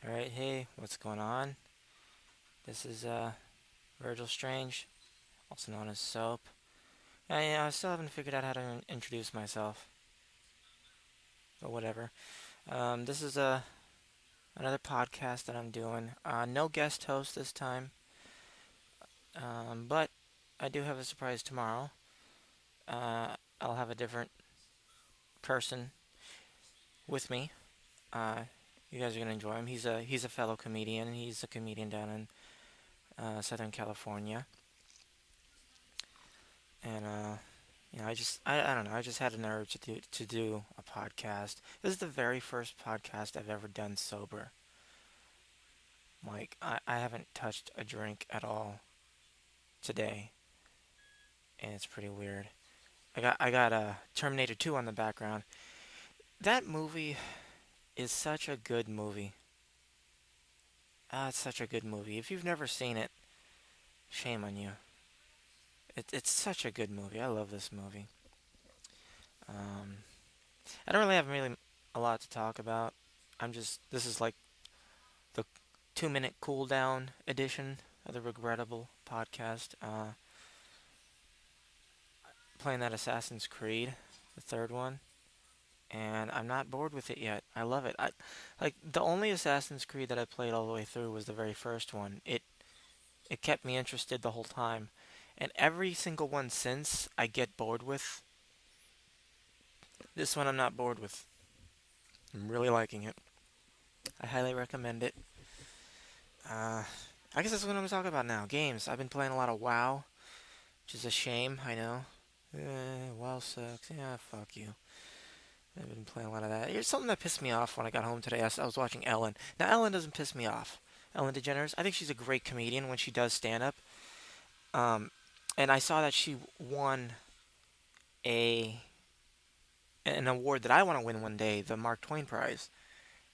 Alright, hey, what's going on? This is Virgil Strange, also known as Soap. I still haven't figured out how to introduce myself, but whatever. This is another podcast that I'm doing. No guest host this time, but I do have a surprise tomorrow. I'll have a different person with me. Uh, you guys are gonna enjoy him. He's a fellow comedian. He's a comedian down in Southern California, and I don't know. I just had an urge to do a podcast. This is the very first podcast I've ever done sober. Like I haven't touched a drink at all today, and it's pretty weird. I got Terminator 2 on the background. That movie is such a good movie. It's such a good movie. If you've never seen it, shame on you. It's such a good movie. I love this movie. Um, I don't really have a lot to talk about. This is like the 2 minute cooldown edition of the Regrettable podcast. Playing that Assassin's Creed, the third one, and I'm not bored with it yet. I love it. Like the only Assassin's Creed that I played all the way through was the very first one. It kept me interested the whole time, and every single one since I get bored with. This one I'm not bored with. I'm really liking it. I highly recommend it. Uh, I guess that's what I'm gonna talk about now. Games. I've been playing a lot of WoW, which is a shame. I know. WoW sucks. Yeah, fuck you. I've been playing a lot of that. Here's something that pissed me off when I got home today. I was watching Ellen. Now Ellen doesn't piss me off. Ellen DeGeneres. I think she's a great comedian when she does stand up. Um, and I saw that she won a an award that I want to win one day, the Mark Twain Prize.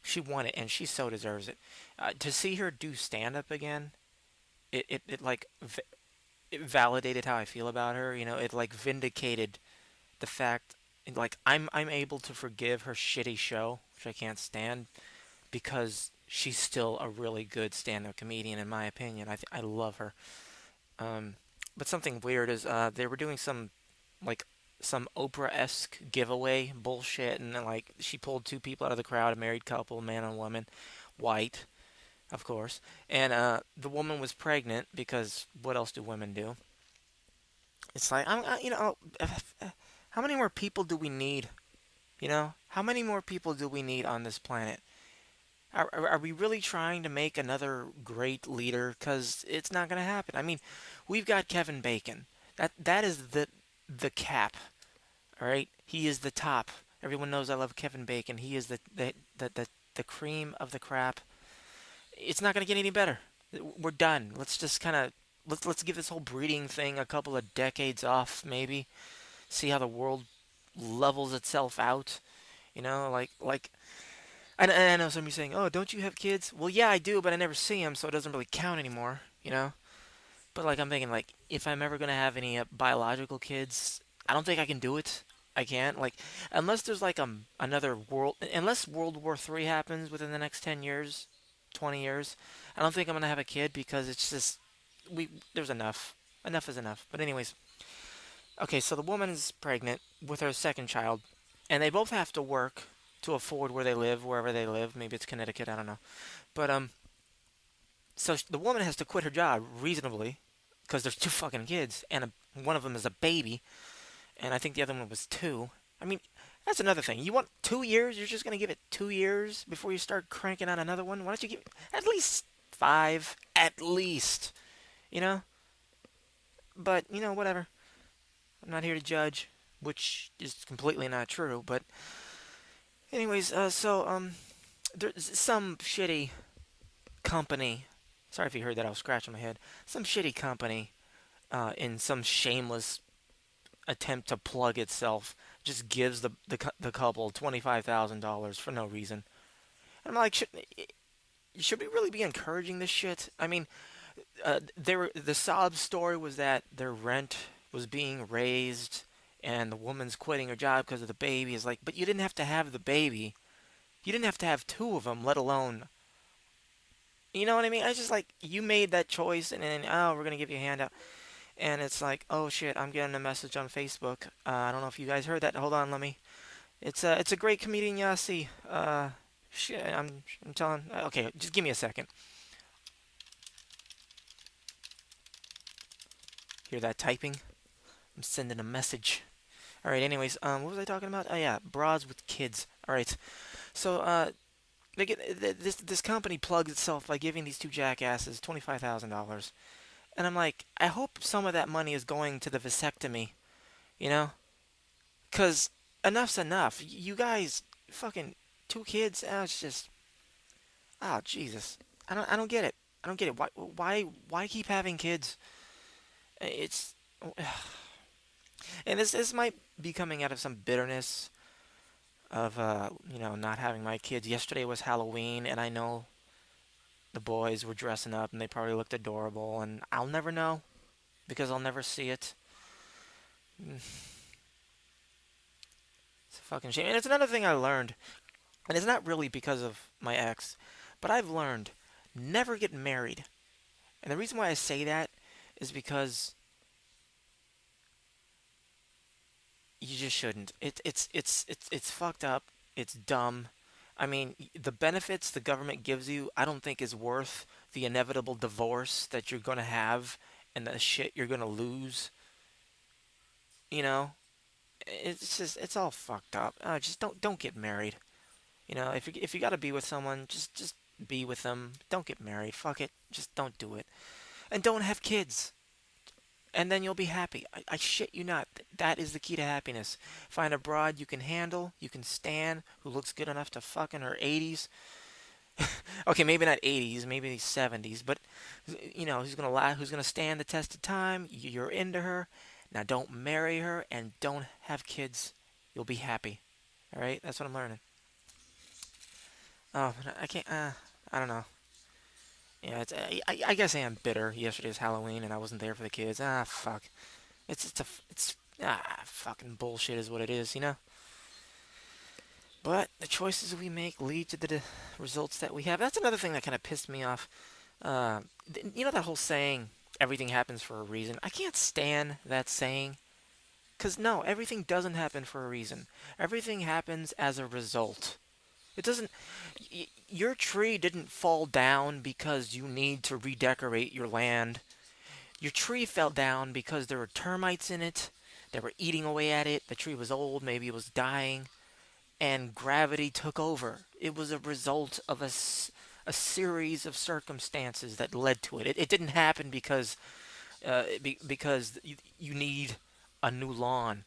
She won it, and she so deserves it. To see her do stand up again, it like it validated how I feel about her. You know, it like vindicated the fact like I'm able to forgive her shitty show, which I can't stand, because she's still a really good stand-up comedian in my opinion. I love her. Um, but something weird is they were doing like some Oprah-esque giveaway bullshit, and then, like she pulled two people out of the crowd, a married couple, man and woman, white, of course, and the woman was pregnant because what else do women do? It's like how many more people do we need? You know, how many more people do we need on this planet? Are we really trying to make another great leader? Because it's not going to happen. I mean, we've got Kevin Bacon. That is the cap. All right, he is the top. Everyone knows I love Kevin Bacon. He is the cream of the crap. It's not going to get any better. We're done. Let's just kind of let's give this whole breeding thing a couple of decades off, maybe. See how the world levels itself out. You know, I know somebody saying, "Oh, don't you have kids?" Well, yeah, I do, but I never see them, so it doesn't really count anymore. You know. But like I'm thinking, like if I'm ever gonna have any biological kids, I don't think I can do it. I can't like unless there's like another world, unless World War III happens within the next 10 years, 20 years. I don't think I'm gonna have a kid because it's just we there's enough. Enough is enough. But anyways, okay. So the woman is pregnant with her second child, and they both have to work to afford where they live, wherever they live. Maybe it's Connecticut. I don't know. But so the woman has to quit her job reasonably because there's two fucking kids, and one of them is a baby, and I think the other one was two. I mean, that's another thing. You want 2 years? You're just gonna give it 2 years before you start cranking out another one? Why don't you give at least five? At least, you know. But whatever. I'm not here to judge, which is completely not true. But anyways, there's some shitty company. Sorry if you heard that. I was scratching my head. Some shitty company, in some shameless attempt to plug itself, just gives the couple $25,000 for no reason. And I'm like, should we really be encouraging this shit? I mean, the sob story was that their rent was being raised, and the woman's quitting her job because of the baby. Is like, but you didn't have to have the baby. You didn't have to have two of them, let alone You know what I mean? I just like you made that choice, and then oh, we're gonna give you a handout, and it's like oh shit, I'm getting a message on Facebook. I don't know if you guys heard that. Hold on, let me. It's a great comedian, Yasi. Shit, I'm telling. Okay, just give me a second. Hear that typing? I'm sending a message. All right. Anyways, what was I talking about? Oh yeah, broads with kids. All right. So they get this company plugs itself by giving these two jackasses $25,000, and I'm like, I hope some of that money is going to the vasectomy. You know, cause enough's enough. You guys, fucking two kids. It's just, oh Jesus. I don't get it. I don't get it. Why keep having kids? It's, and this might be coming out of some bitterness of not having my kids. Yesterday was Halloween, and I know the boys were dressing up, and they probably looked adorable, and I'll never know because I'll never see it. It's a fucking shame. And it's another thing I learned, and it's not really because of my ex, but I've learned never get married. And the reason why I say that is because you just shouldn't. It's fucked up. It's dumb. I mean, the benefits the government gives you, I don't think is worth the inevitable divorce that you're gonna have and the shit you're gonna lose. You know, it's just it's all fucked up. Just don't get married. If you gotta be with someone, just be with them. Don't get married. Fuck it. Just don't do it. And don't have kids. And then you'll be happy. I shit you not. That is the key to happiness. Find a broad you can handle, you can stand, who looks good enough to fuck in her 80s. Okay, maybe not 80s, maybe 70s, but who's gonna stand the test of time. You're into her. Now don't marry her and don't have kids. You'll be happy. All right, that's what I'm learning. Oh, I can't. I don't know. Yeah, I guess I am bitter. Yesterday's Halloween and I wasn't there for the kids. Fuck. It's fucking bullshit is what it is. But the choices we make lead to the results that we have. That's another thing that kind of pissed me off. That whole saying, everything happens for a reason. I can't stand that saying. Because no, everything doesn't happen for a reason. Everything happens as a result. It doesn't. Your tree didn't fall down because you need to redecorate your land. Your tree fell down because there were termites in it. They were eating away at it. The tree was old, maybe it was dying, and gravity took over. It was a result of a series of circumstances that led to it. It didn't happen because you need a new lawn.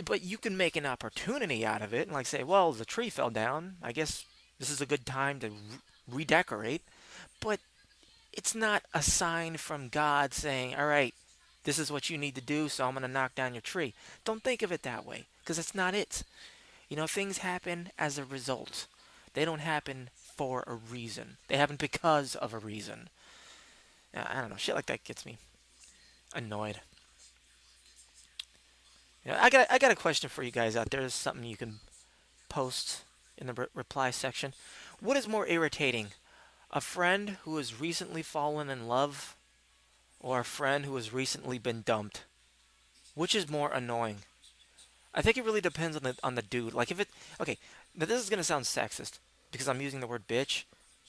But you can make an opportunity out of it and like say, well, the tree fell down. I guess this is a good time to redecorate. But it's not a sign from God saying, all right, this is what you need to do, so I'm going to knock down your tree. Don't think of it that way because it's not it. Things happen as a result. They don't happen for a reason. They happen because of a reason. I don't know. Shit like that gets me annoyed. I got a question for you guys out there. There's something you can post in the reply section. What is more irritating, a friend who has recently fallen in love, or a friend who has recently been dumped? Which is more annoying? I think it really depends on the dude. Like if it okay, now this is gonna sound sexist because I'm using the word bitch.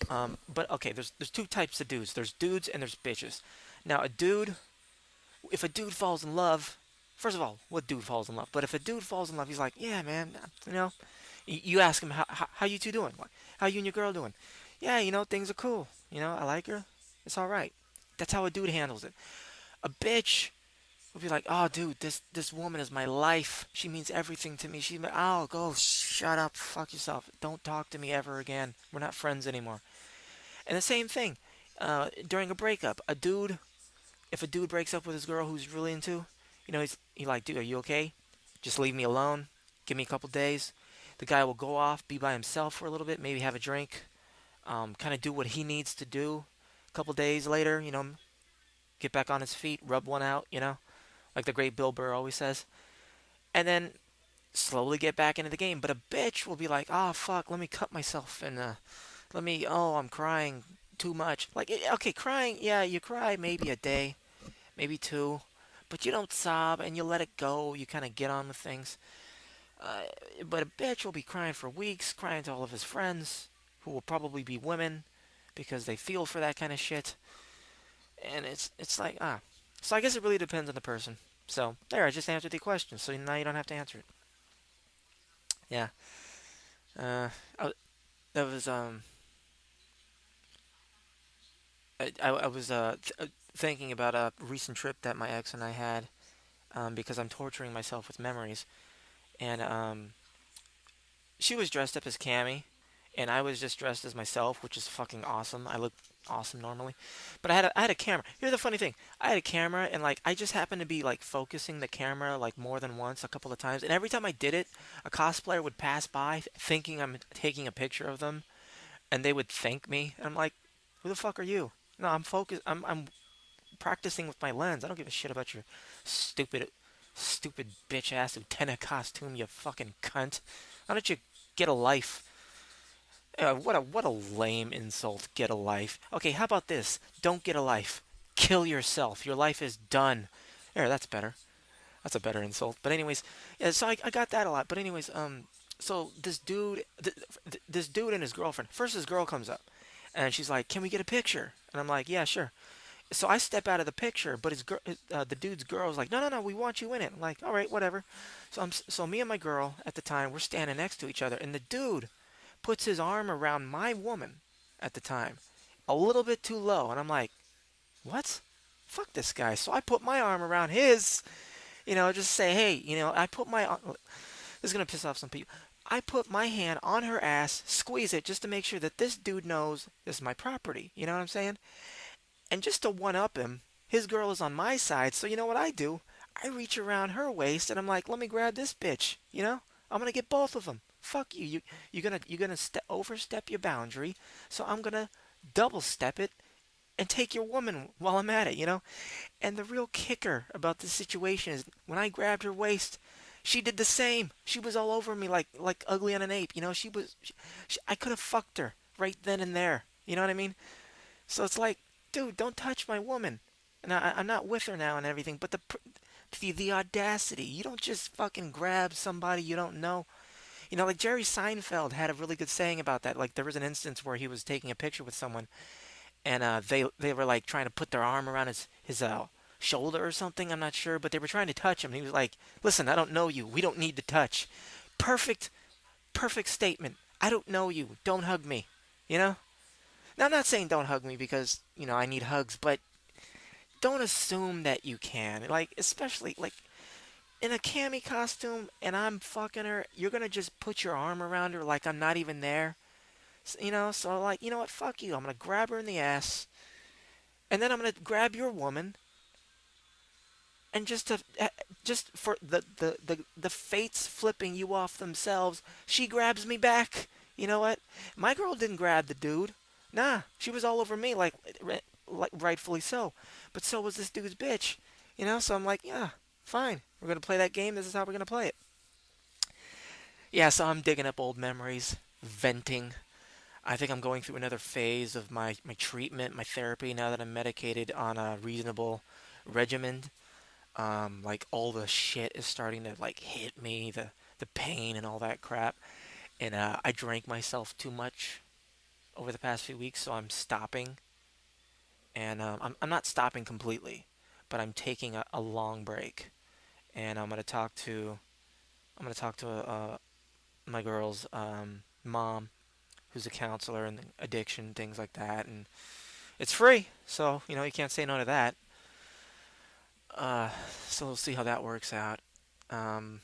But okay, there's two types of dudes. There's dudes and there's bitches. Now if a dude falls in love, first of all, what dude falls in love? But if a dude falls in love, he's like, yeah, man, you know. You ask him how you two doing? How you and your girl doing? Yeah, things are cool. I like her. It's all right. That's how a dude handles it. A bitch would be like, oh, dude, this woman is my life. She means everything to me. Oh, go shut up, fuck yourself. Don't talk to me ever again. We're not friends anymore. And the same thing during a breakup. If a dude breaks up with his girl who's really into, he like, dude, are you okay? Just leave me alone. Give me a couple days. The guy will go off, be by himself for a little bit, maybe have a drink, kind of do what he needs to do. A couple days later, get back on his feet, rub one out, like the great Bill Burr always says, and then slowly get back into the game. But a bitch will be like, oh fuck, let me cut myself and I'm crying too much. Like, okay, crying, yeah, you cry maybe a day, maybe two, but you don't sob and you let it go. You kind of get on with things. Uh, but a bitch will be crying for weeks, crying to all of his friends, who will probably be women, because they feel for that kind of shit. And it's like, ah. So I guess it really depends on the person. So there, I just answered the question. So now you don't have to answer it. Yeah. Uh, that was I was thinking about a recent trip that my ex and I had, because I'm torturing myself with memories. And she was dressed up as Cammy, and I was just dressed as myself, which is fucking awesome. I look awesome normally, but I had a camera. Here's the funny thing: I had a camera, and like I just happened to be like focusing the camera like more than once, a couple of times, and every time I did it, a cosplayer would pass by thinking I'm taking a picture of them, and they would thank me. And I'm like, who the fuck are you? No, I'm focused. I'm practicing with my lens. I don't give a shit about your stupid, stupid bitch ass lieutenant costume. You fucking cunt. Why don't you get a life? What a lame insult. Get a life. Okay, how about this? Don't get a life. Kill yourself. Your life is done. There, that's better. That's a better insult. But anyways, yeah. So I got that a lot. But anyways, so this dude and his girlfriend. First, his girl comes up, and she's like, "Can we get a picture?" And I'm like, "Yeah, sure." So I step out of the picture, but the dude's girl's like, "No, no, no, we want you in it." I'm like, "All right, whatever." So me and my girl at the time, we're standing next to each other, and the dude puts his arm around my woman at the time, a little bit too low, and I'm like, "What? Fuck this guy." So I put my arm around his, just say, "Hey, I put this is gonna piss off some people. I put my hand on her ass, squeeze it just to make sure that this dude knows this is my property. You know what I'm saying? And just to one up him, his girl is on my side, so you know what I do? I reach around her waist and I'm like, "Let me grab this bitch." I'm gonna get both of them. Fuck you. You're gonna overstep your boundary, so I'm gonna double step it and take your woman while I'm at it. And the real kicker about this situation is when I grabbed her waist, she did the same. She was all over me like ugly on an ape. I could have fucked her right then and there. You know what I mean? So it's like, dude, don't touch my woman. And I'm not with her now and everything, but the audacity. You don't just fucking grab somebody you don't know. Like Jerry Seinfeld had a really good saying about that. Like there was an instance where he was taking a picture with someone, and they were like trying to put their arm around his shoulder or something. I'm not sure, but they were trying to touch him. And he was like, "Listen, I don't know you. We don't need to touch." Perfect, perfect statement. I don't know you. Don't hug me. You know. Now, I'm not saying don't hug me because, I need hugs, but don't assume that you can. Like, especially, like, in a cami costume and I'm fucking her, you're gonna just put your arm around her like I'm not even there. So, like, you know what? Fuck you. I'm gonna grab her in the ass, and then I'm gonna grab your woman, and just for the fates flipping you off themselves, she grabs me back. You know what? My girl didn't grab the dude. Nah, she was all over me, like rightfully so. But so was this dude's bitch. So I'm like, yeah, fine. We're gonna play that game. This is how we're gonna play it. Yeah, so I'm digging up old memories, venting. I think I'm going through another phase of my treatment, my therapy now that I'm medicated on a reasonable regimen. Like all the shit is starting to like hit me, the pain and all that crap. And I drank myself too much over the past few weeks, so I'm stopping. And I'm not stopping completely, but I'm taking a long break. And I'm gonna talk to my girl's mom, who's a counselor and addiction things like that, and it's free, so you can't say no to that. Uh, so we'll see how that works out. Um,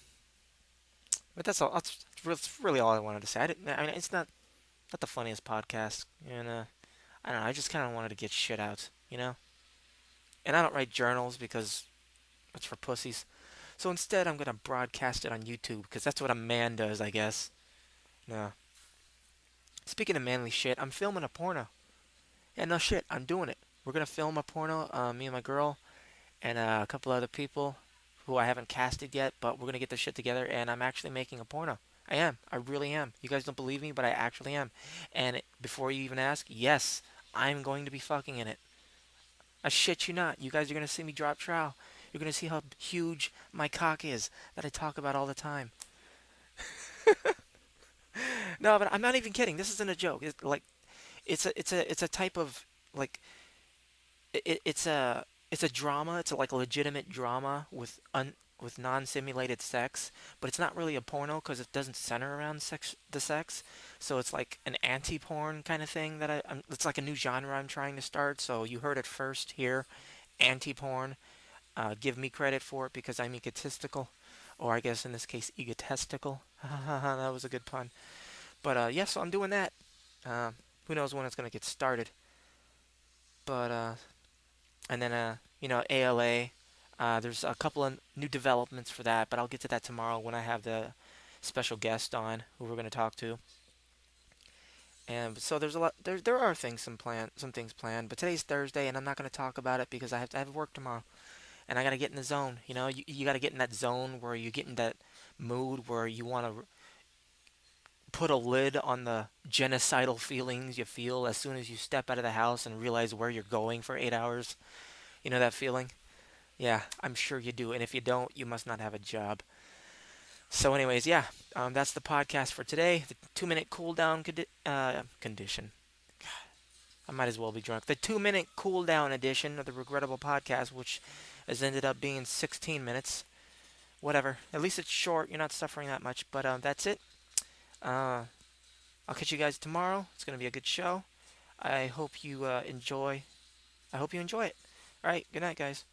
but that's all. That's really all I wanted to say. I mean, it's not the funniest podcast, and I don't know. I just kind of wanted to get shit out. And I don't write journals because it's for pussies. So instead, I'm gonna broadcast it on YouTube because that's what a man does, I guess. No. Speaking of manly shit, I'm filming a porno. Yeah, no shit, I'm doing it. We're gonna film a porno, me and my girl, and a couple other people who I haven't casted yet, but we're gonna get this shit together, and I'm actually making a porno. I am. I really am. You guys don't believe me, but I actually am. And before you even ask, yes, I'm going to be fucking in it. I shit you not. You guys are gonna see me drop trowel. You're gonna see how huge my cock is that I talk about all the time. No, but I'm not even kidding. This isn't a joke. It's like it's a type of like it's a drama. It's like a legitimate drama with non-simulated sex, but it's not really a porno because it doesn't center around the sex. So it's like an anti-porn kind of thing that it's like a new genre I'm trying to start. So you heard it first here, anti-porn. Give me credit for it because I'm egotistical, or I guess in this case egotistical. That was a good pun. But yeah, so I'm doing that. Uh, who knows when it's gonna get started? But and then ALA. There's a couple of new developments for that, but I'll get to that tomorrow when I have the special guest on who we're going to talk to. And so there's a lot. There are some things planned. But today's Thursday, and I'm not going to talk about it because I have work tomorrow, and I got to get in the zone. You got to get in that zone where you get in that mood where you want to put a lid on the genocidal feelings you feel as soon as you step out of the house and realize where you're going for 8 hours. You know that feeling? Yeah, I'm sure you do. And if you don't, you must not have a job. So, anyways, yeah, that's the podcast for today. The 2 minute cooldown condition. I might as well be drunk. The 2 minute cooldown edition of the Regrettable podcast, which has ended up being 16 minutes. Whatever. At least it's short. You're not suffering that much. But that's it. Uh, I'll catch you guys tomorrow. It's going to be a good show. I hope you enjoy. I hope you enjoy it. All right. Good night, guys.